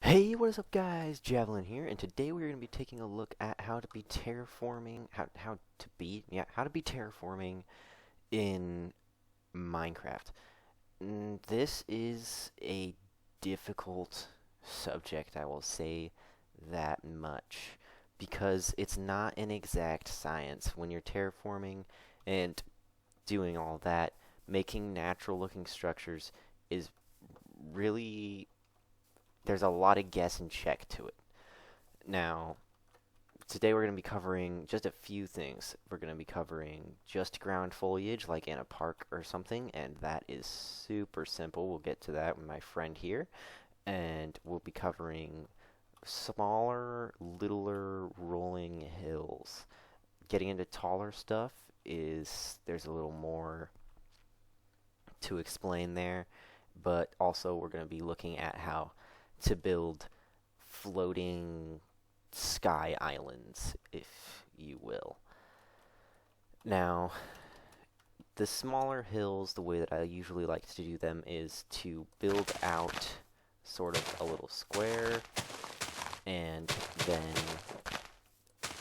Hey, what is up guys? Javelin here, and today we're going to be taking a look at how to be terraforming, how to be terraforming in Minecraft. This is a difficult subject, I will say that much, because it's not an exact science. When you're terraforming and doing all that, making natural looking structures is really there's a lot of guess and check to it. Now, today we're going to be covering just a few things. We're going to be covering just ground foliage, like in a park or something, and that is super simple. We'll get to that with my friend here. And we'll be covering smaller, littler rolling hills. Getting into taller stuff there's a little more to explain there, but also we're going to be looking at how to build floating sky islands, if you will. Now, the smaller hills, the way that I usually like to do them is to build out sort of a little square and then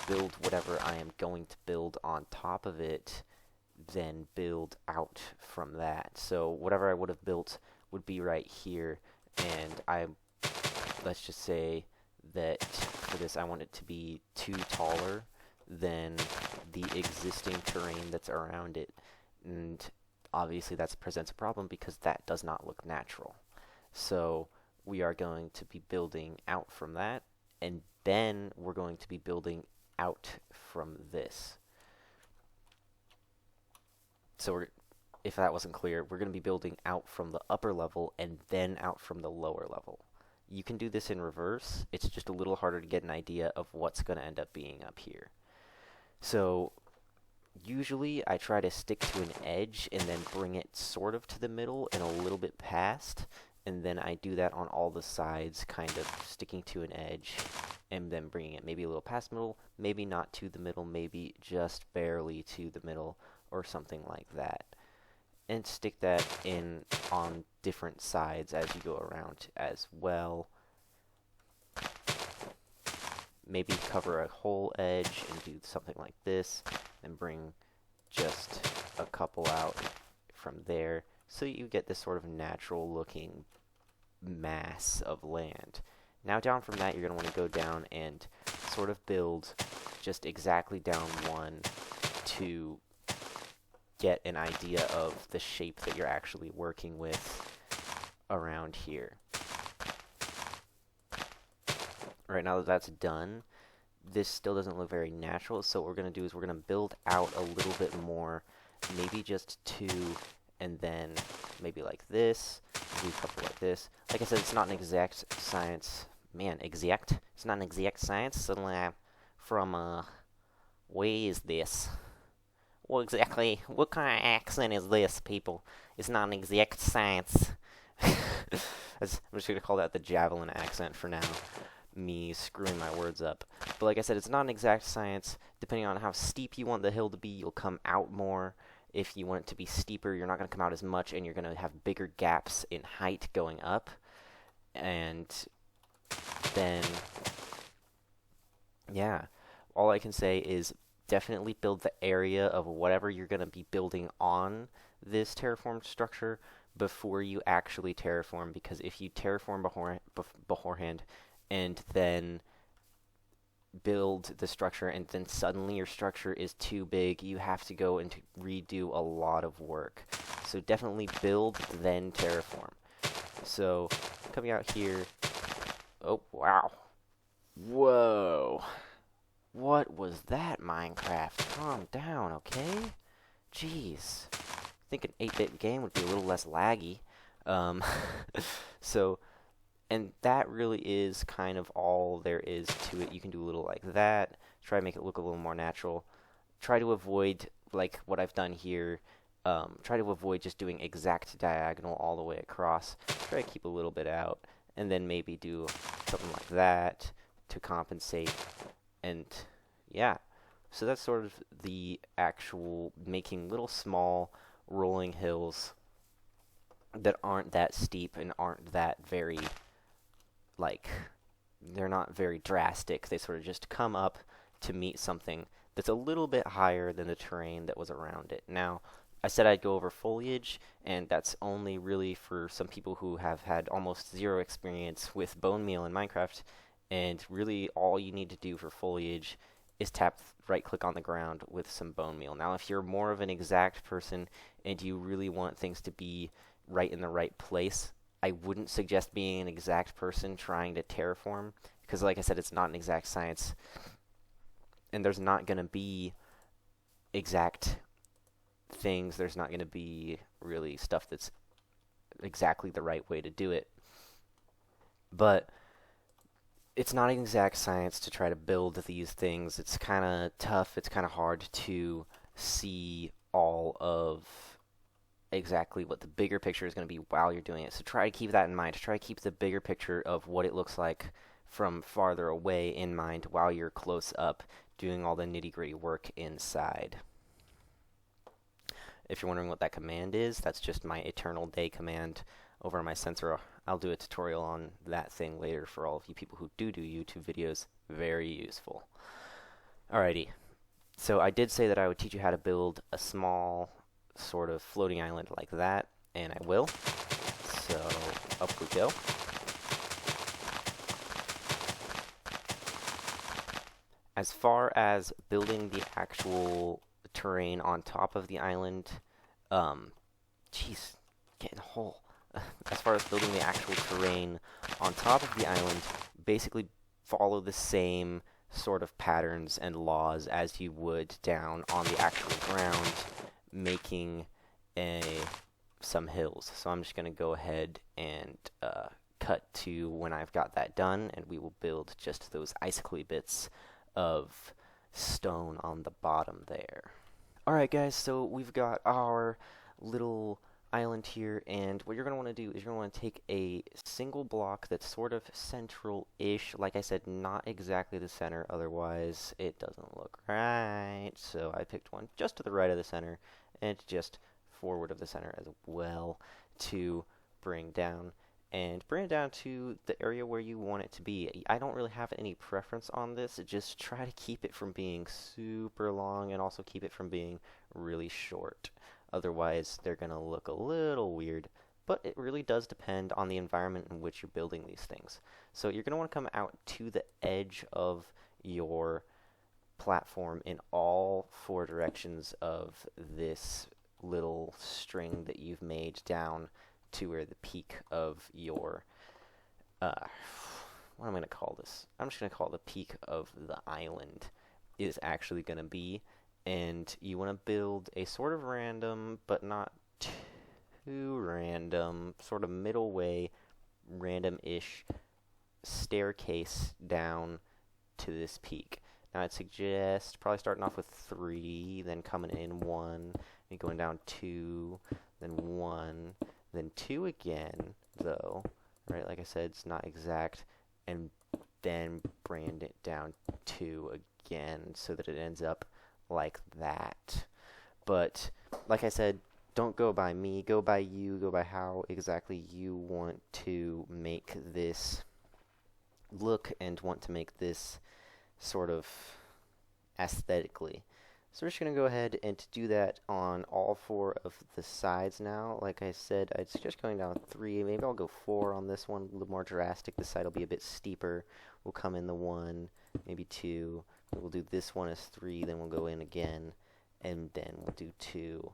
build whatever I am going to build on top of it, then build out from that. So whatever I would have built would be right here, and let's just say that for this I want it to be taller than the existing terrain that's around it. And obviously that presents a problem because that does not look natural. So we are going to be building out from that, and then we're going to be building out from this. So if that wasn't clear, we're going to be building out from the upper level and then out from the lower level. You can do this in reverse. It's just a little harder to get an idea of what's going to end up being up here. So usually I try to stick to an edge and then bring it sort of to the middle and a little bit past, and then I do that on all the sides, kind of sticking to an edge and then bringing it maybe a little past the middle, maybe not to the middle, maybe just barely to the middle or something like that. And stick that in on different sides as you go around as well. Maybe cover a whole edge and do something like this, and bring just a couple out from there, so you get this sort of natural looking mass of land. Now down from that, you're going to want to go down and sort of build just exactly down one to get an idea of the shape that you're actually working with around here. Right, now that that's done, this still doesn't look very natural, so what we're going to do is we're going to build out a little bit more, maybe just two, and then maybe like this, maybe a couple like this. Like I said, it's not an exact science. Man, exact? It's not an exact science. Suddenly I'm from, where is this? Well, exactly, what kind of accent is this, people? It's not an exact science. I'm just going to call that the Javelin accent for now. Me screwing my words up. But like I said, it's not an exact science. Depending on how steep you want the hill to be, you'll come out more. If you want it to be steeper, you're not going to come out as much, and you're going to have bigger gaps in height going up. And then, yeah, all I can say is definitely build the area of whatever you're going to be building on this terraformed structure before you actually terraform, because if you terraform beforehand and then build the structure and then suddenly your structure is too big, you have to go and redo a lot of work. So definitely build, then terraform. So coming out here, oh wow, whoa. What was that, Minecraft? Calm down, okay? Jeez. I think an 8-bit game would be a little less laggy. So, and that really is kind of all there is to it. You can do a little like that. Try to make it look a little more natural. Try to avoid, like what I've done here, try to avoid just doing exact diagonal all the way across. Try to keep a little bit out. And then maybe do something like that to compensate. And yeah, so that's sort of the actual making little small rolling hills that aren't that steep and aren't that very like they're not very drastic. They sort of just come up to meet something that's a little bit higher than the terrain that was around it. Now, I said I'd go over foliage, and that's only really for some people who have had almost zero experience with bone meal in Minecraft, and really all you need to do for foliage is tap right click on the ground with some bone meal. Now, if you're more of an exact person and you really want things to be right in the right place, I wouldn't suggest being an exact person trying to terraform, because like I said, it's not an exact science, and there's not going to be exact things. There's not going to be really stuff that's exactly the right way to do it. But it's not an exact science to try to build these things. It's kind of tough. It's kind of hard to see all of exactly what the bigger picture is going to be while you're doing it. So try to keep that in mind. Try to keep the bigger picture of what it looks like from farther away in mind while you're close up doing all the nitty-gritty work inside. If you're wondering what that command is, that's just my eternal day command over my sensor. I'll do a tutorial on that thing later for all of you people who do YouTube videos. Very useful. Alrighty. So I did say that I would teach you how to build a small sort of floating island like that, and I will. So up we go. As far as building the actual terrain on top of the island, getting a hole. As far as building the actual terrain on top of the island, basically follow the same sort of patterns and laws as you would down on the actual ground, making some hills. So I'm just going to go ahead and cut to when I've got that done, and we will build just those icicly bits of stone on the bottom there. Alright guys, so we've got our little island here, and what you're going to want to do is you're going to want to take a single block that's sort of central-ish. Like I said, not exactly the center, otherwise it doesn't look right. So I picked one just to the right of the center, and just forward of the center as well to bring down. And bring it down to the area where you want it to be. I don't really have any preference on this. Just try to keep it from being super long and also keep it from being really short. Otherwise, they're going to look a little weird. But it really does depend on the environment in which you're building these things. So you're going to want to come out to the edge of your platform in all four directions of this little string that you've made down to where the peak of your, what am I going to call this? I'm just going to call it the peak of the island is actually going to be. And you want to build a sort of random, but not too random, sort of middle way, random-ish staircase down to this peak. Now I'd suggest probably starting off with 3, then coming in 1, and going down 2, then 1, then 2 again, though, right? Like I said, it's not exact, and then bring it down 2 again so that it ends up like that. But, like I said, don't go by me, go by you, go by how exactly you want to make this look and want to make this sort of aesthetically. So we're just going to go ahead and do that on all 4 of the sides now. Like I said, I'd suggest going down 3. Maybe I'll go 4 on this one, a little more drastic. This side will be a bit steeper. We'll come in the 1, maybe 2. We'll do this one as 3, then we'll go in again, and then we'll do 2,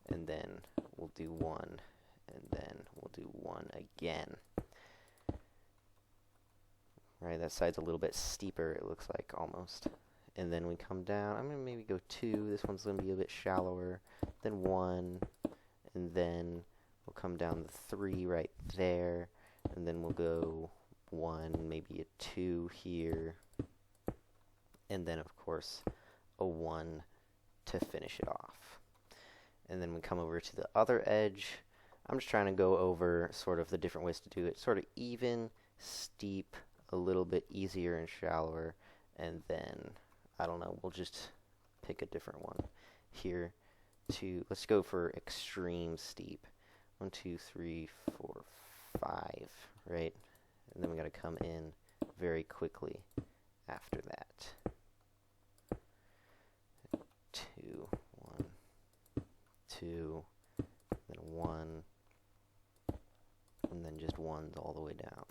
and then we'll do 1, and then we'll do 1 again. Right, that side's a little bit steeper, it looks like, almost. And then we come down. I'm going to maybe go 2. This one's going to be a bit shallower. Then 1. And then we'll come down the 3 right there. And then we'll go 1, maybe a 2 here. And then, of course, a 1 to finish it off. And then we come over to the other edge. I'm just trying to go over sort of the different ways to do it. Sort of even, steep, a little bit easier and shallower. And then, I don't know, we'll just pick a different one here. Let's go for extreme steep. 1, 2, 3, 4, 5, right? And then we got to come in very quickly after that. 2, 1, 2, then 1, and then just 1s all the way down.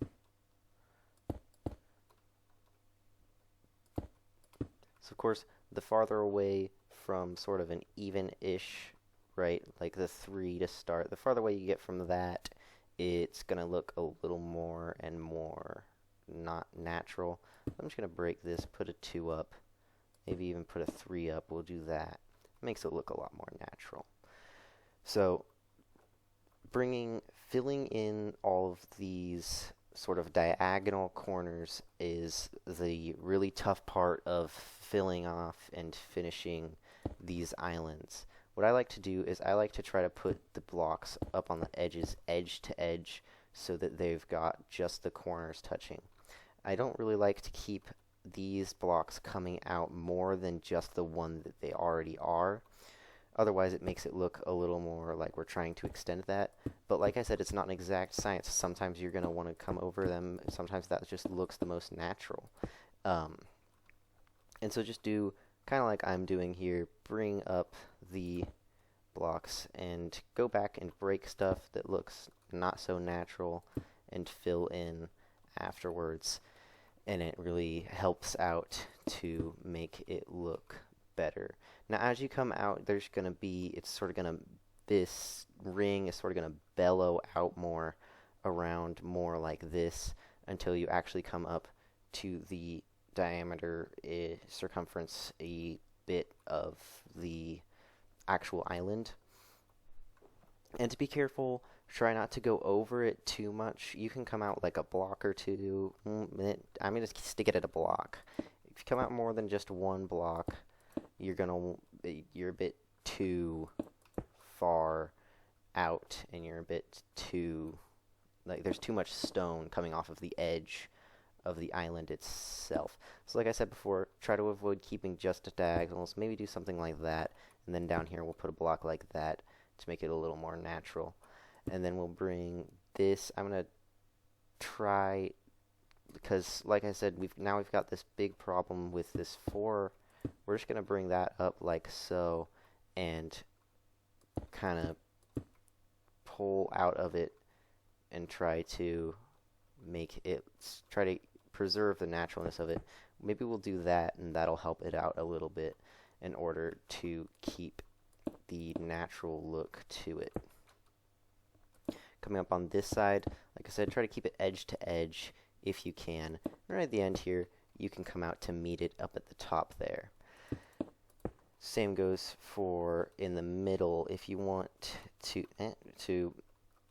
So of course, the farther away from sort of an even-ish, right, like the 3 to start, the farther away you get from that, it's going to look a little more and more not natural. I'm just going to break this, put a 2 up, maybe even put a 3 up. We'll do that. Makes it look a lot more natural. So filling in all of these sort of diagonal corners is the really tough part of filling off and finishing these islands. What I like to do is I like to try to put the blocks up on the edges, edge to edge, so that they've got just the corners touching. I don't really like to keep these blocks coming out more than just the one that they already are. Otherwise, it makes it look a little more like we're trying to extend that. But like I said, it's not an exact science. Sometimes you're going to want to come over them. Sometimes that just looks the most natural. And so just do kind of like I'm doing here. Bring up the blocks and go back and break stuff that looks not so natural and fill in afterwards. And it really helps out to make it look better. Now, as you come out, there's going to be, this ring is sort of going to bellow out more around more like this until you actually come up to the diameter, circumference, a bit of the actual island. And to be careful, try not to go over it too much. You can come out like a block or two. I'm going to stick it at a block. If you come out more than just one block, you're a bit too far out, and you're a bit too, like, there's too much stone coming off of the edge of the island itself. So like I said before, try to avoid keeping just diagonals. Maybe do something like that, and then down here we'll put a block like that to make it a little more natural. And then we'll bring this, I'm going to try, because like I said, we've got this big problem with this 4. We're just going to bring that up like so and kind of pull out of it and try to preserve the naturalness of it. Maybe we'll do that, and that'll help it out a little bit in order to keep the natural look to it. Coming up on this side, like I said, try to keep it edge to edge if you can. Right at the end here, you can come out to meet it up at the top there. Same goes for in the middle. If you want to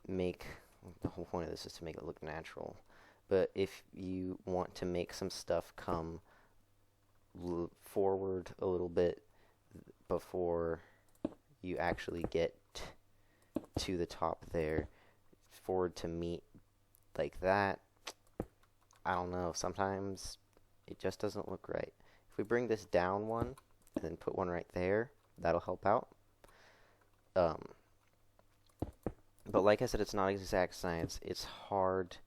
make, the whole point of this is to make it look natural. But if you want to make some stuff come forward a little bit before you actually get to the top there, forward to meet like that, I don't know, sometimes it just doesn't look right. If we bring this down one and then put one right there, that'll help out. But like I said, it's not exact science. It's hard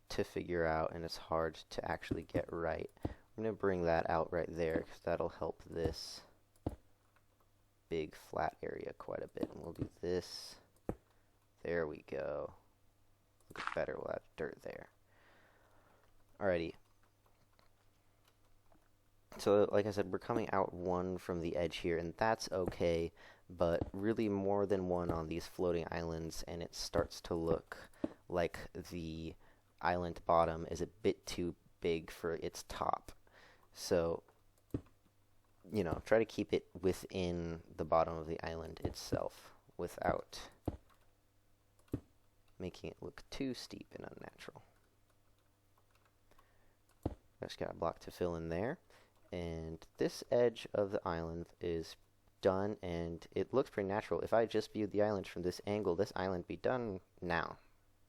to figure out, and it's hard to actually get right. I'm going to bring that out right there, because that'll help this big flat area quite a bit. And we'll do this. There we go. Looks better. We'll have dirt there. Alrighty. So, like I said, we're coming out one from the edge here, and that's okay, but really more than one on these floating islands, and it starts to look like the island bottom is a bit too big for its top. So, you know, try to keep it within the bottom of the island itself without making it look too steep and unnatural. Just got a block to fill in there. And this edge of the island is done, and it looks pretty natural. If I just viewed the island from this angle, this island would be done now.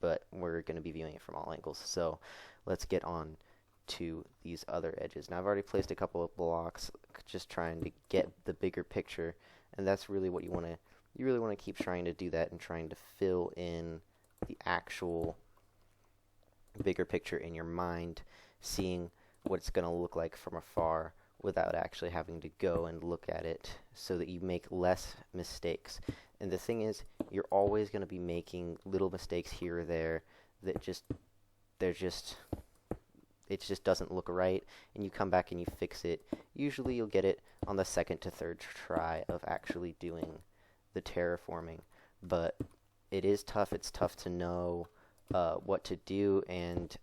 But we're going to be viewing it from all angles. So let's get on to these other edges. Now I've already placed a couple of blocks, just trying to get the bigger picture. And that's really what you want to, you really want to keep trying to do that and trying to fill in the actual bigger picture in your mind. seeing what it's going to look like from afar without actually having to go and look at it, so that you make less mistakes. And the thing is, you're always going to be making little mistakes here or there that it just doesn't look right, and you come back and you fix it. Usually you'll get it on the second to third try of actually doing the terraforming, but it is tough. It's tough to know what to do, and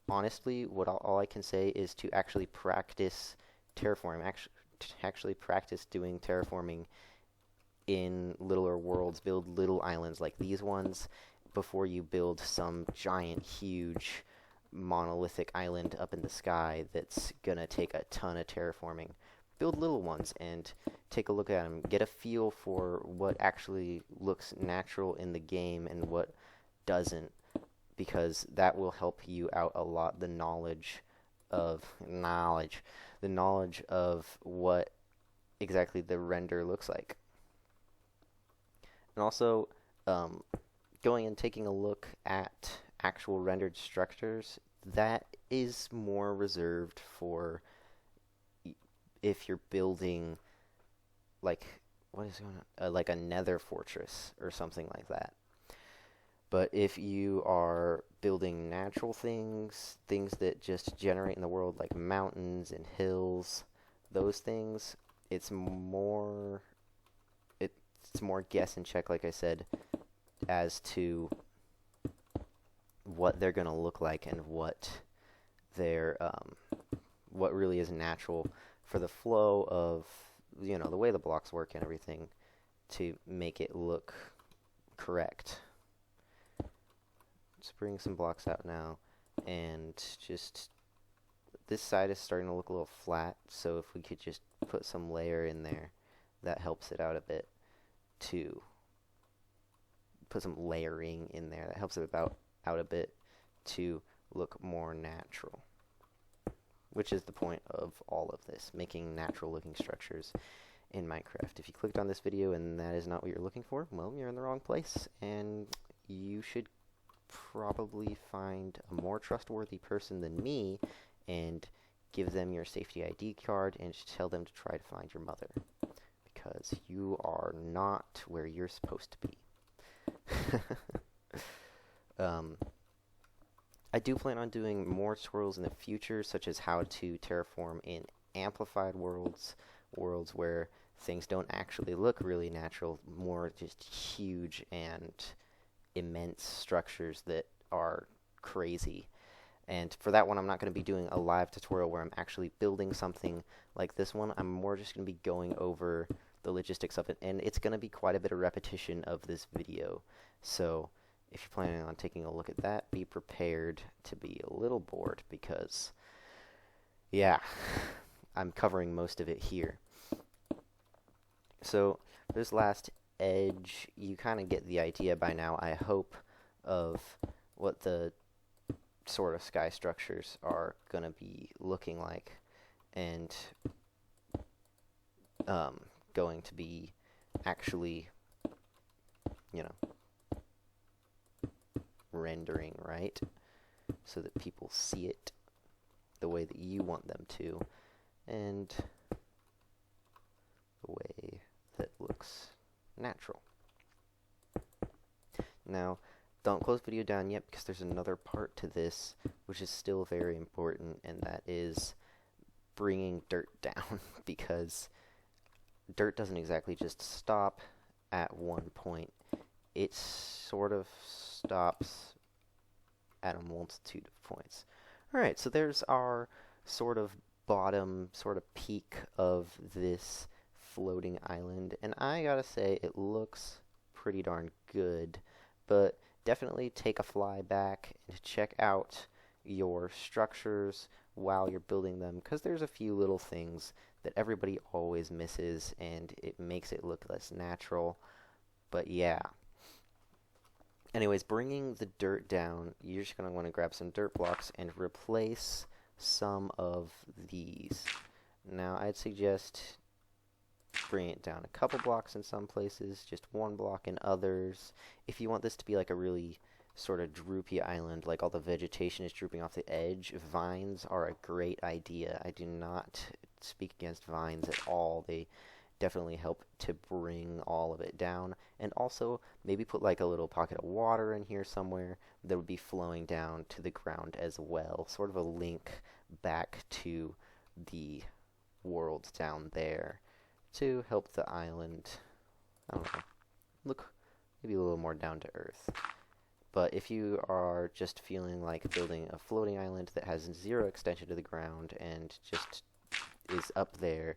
honestly, all I can say is to actually practice terraforming, actually practice doing terraforming in littler worlds. Build little islands like these ones before you build some giant, huge, monolithic island up in the sky that's gonna take a ton of terraforming. Build little ones and take a look at them. Get a feel for what actually looks natural in the game and what doesn't, because that will help you out a lot. The knowledge of what exactly the render looks like. And also, going and taking a look at actual rendered structures, that is more reserved for if you're building like like a nether fortress or something like that. But if you are building natural things that just generate in the world, like mountains and hills, those things, it's more guess and check, like I said, as to what they're going to look like and what really is natural for the flow of, the way the blocks work and everything, to make it look correct. Just bring some blocks out now, and just this side is starting to look a little flat, so if we could just put some layer in there, that helps it out a bit. To put some layering in there, that helps it out a bit to look more natural, which is the point of all of this, making natural looking structures in Minecraft. If you clicked on this video and that is not what you're looking for, well, you're in the wrong place, and you should probably find a more trustworthy person than me and give them your safety ID card and tell them to try to find your mother, because you are not where you're supposed to be. I do plan on doing more tutorials in the future, such as how to terraform in amplified worlds where things don't actually look really natural, more just huge and immense structures that are crazy. And for that one, I'm not going to be doing a live tutorial where I'm actually building something like this one. I'm more just going to be going over the logistics of it, and it's going to be quite a bit of repetition of this video. So if you're planning on taking a look at that, be prepared to be a little bored, because, yeah, I'm covering most of it here. So this last edge, you kind of get the idea by now, I hope, of what the sort of sky structures are going to be looking like, and going to be actually, rendering right, so that people see it the way that you want them to, and the way that looks natural. Now, don't close the video down yet, because there's another part to this which is still very important, and that is bringing dirt down, because dirt doesn't exactly just stop at one point. It sort of stops at a multitude of points. Alright, so there's our sort of bottom, sort of peak of this floating island, and I gotta say, it looks pretty darn good, but definitely take a fly back and check out your structures while you're building them, because there's a few little things that everybody always misses, and it makes it look less natural. But yeah. Anyways, bringing the dirt down, you're just going to want to grab some dirt blocks and replace some of these. Now, I'd suggest bring it down a couple blocks in some places, just one block in others. If you want this to be like a really sort of droopy island, like all the vegetation is drooping off the edge, vines are a great idea. I do not speak against vines at all. They definitely help to bring all of it down. And also, maybe put like a little pocket of water in here somewhere that would be flowing down to the ground as well. Sort of a link back to the world down there to help the island, I don't know, look maybe a little more down to earth. But if you are just feeling like building a floating island that has zero extension to the ground and just is up there,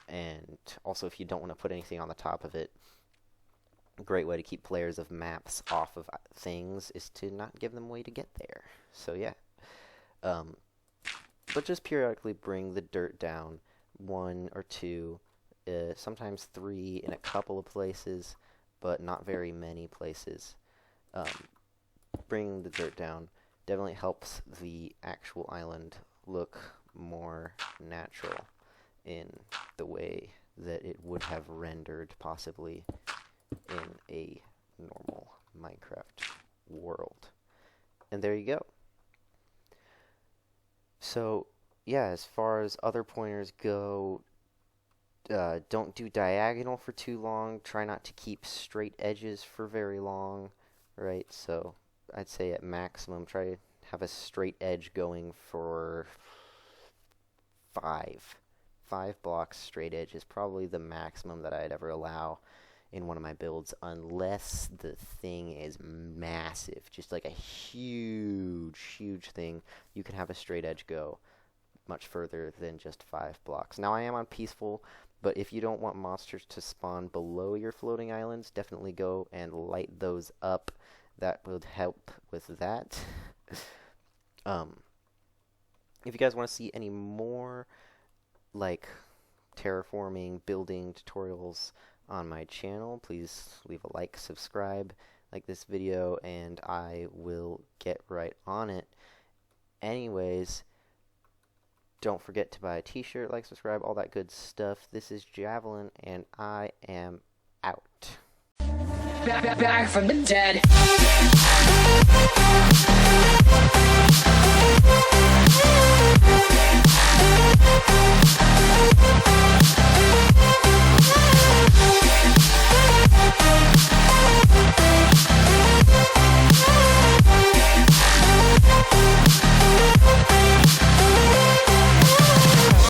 and also if you don't want to put anything on the top of it, a great way to keep players of maps off of things is to not give them a way to get there. So yeah. But just periodically bring the dirt down, 1 or 2, sometimes 3 in a couple of places, but not very many places. Bringing the dirt down definitely helps the actual island look more natural in the way that it would have rendered possibly in a normal Minecraft world. And there you go. So, yeah, as far as other pointers go, don't do diagonal for too long. Try not to keep straight edges for very long, right? So, I'd say at maximum, try to have a straight edge going for 5. 5 blocks straight edge is probably the maximum that I'd ever allow in one of my builds, unless the thing is massive, just like a huge thing. You can have a straight edge go much further than just 5 blocks. Now I am on peaceful, but if you don't want monsters to spawn below your floating islands, definitely go and light those up. That would help with that. If you guys want to see any more like terraforming, building tutorials on my channel, please leave a like, subscribe, like this video, and I will get right on it. Anyways, don't forget to buy a t-shirt, like, subscribe, all that good stuff. This is Javelin, and I am out. Back from the dead.